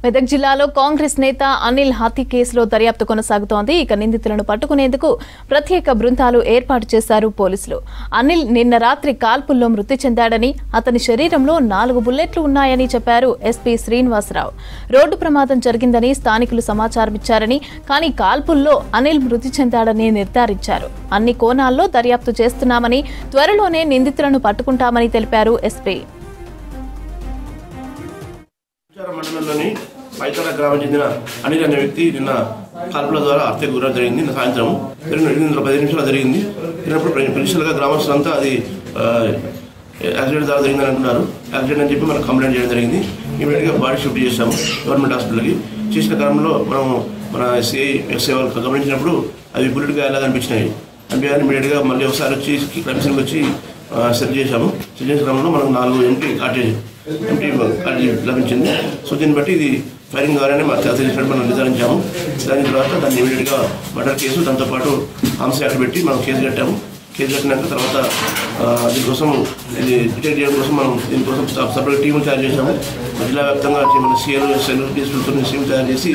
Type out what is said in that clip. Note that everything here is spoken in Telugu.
మెదక్ జిల్లాలో కాంగ్రెస్ నేత అనిల్ హత్య కేసులో దర్యాప్తు కొనసాగుతోంది. ఇక నిందితులను పట్టుకునేందుకు ప్రత్యేక బృందాలు ఏర్పాటు చేశారు పోలీసులు. అనిల్ నిన్న రాత్రి కాల్పుల్లో మృతి చెందాడని, అతని శరీరంలో 4 బుల్లెట్లు ఉన్నాయని చెప్పారు ఎస్పీ శ్రీనివాసరావు. రోడ్డు ప్రమాదం జరిగిందని స్థానికులు సమాచారం ఇచ్చారని, కానీ కాల్పుల్లో అనిల్ మృతి చెందాడని నిర్ధారించారు. అన్ని కోణాల్లో దర్యాప్తు చేస్తున్నామని, త్వరలోనే నిందితులను పట్టుకుంటామని తెలిపారు ఎస్పీ. మండలంలోని పైతల గ్రామం చెందిన అనిల్ అనే వ్యక్తి నిన్న కాల్పుల ద్వారా హత్యకు గురవడం జరిగింది. నిన్న సాయంత్రం 10 నిమిషాలు జరిగింది. జరిగినప్పుడు ప్రిన్సిపల్గా గ్రామస్తులంతా అది యాక్సిడెంట్ ద్వారా జరిగిందని అంటున్నారు. యాక్సిడెంట్ అని చెప్పి మనకు కంప్లైంట్ చేయడం జరిగింది. ఇమీడియట్గా బాడీ షిఫ్ట్ చేశాము గవర్నమెంట్ హాస్పిటల్కి. చేసిన కాలంలో మన ఎస్ఐ వాళ్ళు గమనించినప్పుడు అవి బుల్లెట్ గాయాలాగా అనిపించినాయి. ఇమీడియట్గా మళ్ళీ ఒకసారి వచ్చి క్రైమ్ వచ్చి సెట్ చేశాము. సెట్ చేసిన క్రమంలో మనకు 4 ఎంపీ కార్టేజ్ లభించింది. సో దీన్ని బట్టి ఇది ఫైరింగ్ ద్వారానే తెలిసినట్టు మనం నిర్ధారించాము. దాని తర్వాత దాన్ని ఇమీడియట్గా మర్డర్ కేసు, దాంతోపాటు హామ్స్ యాక్ట్ పెట్టి మనం కేసు కట్టాము. కేసు కట్టినాక తర్వాత దీనికోసం ఇది డిటెక్ట్ చేయడం కోసం మనం దీనికోసం సపరేట్ టీములు తయారు చేశాము. జిల్లా వ్యాప్తంగా మన సీఎల్ డిస్ట్రిక్ట్తో టీం తయారు చేసి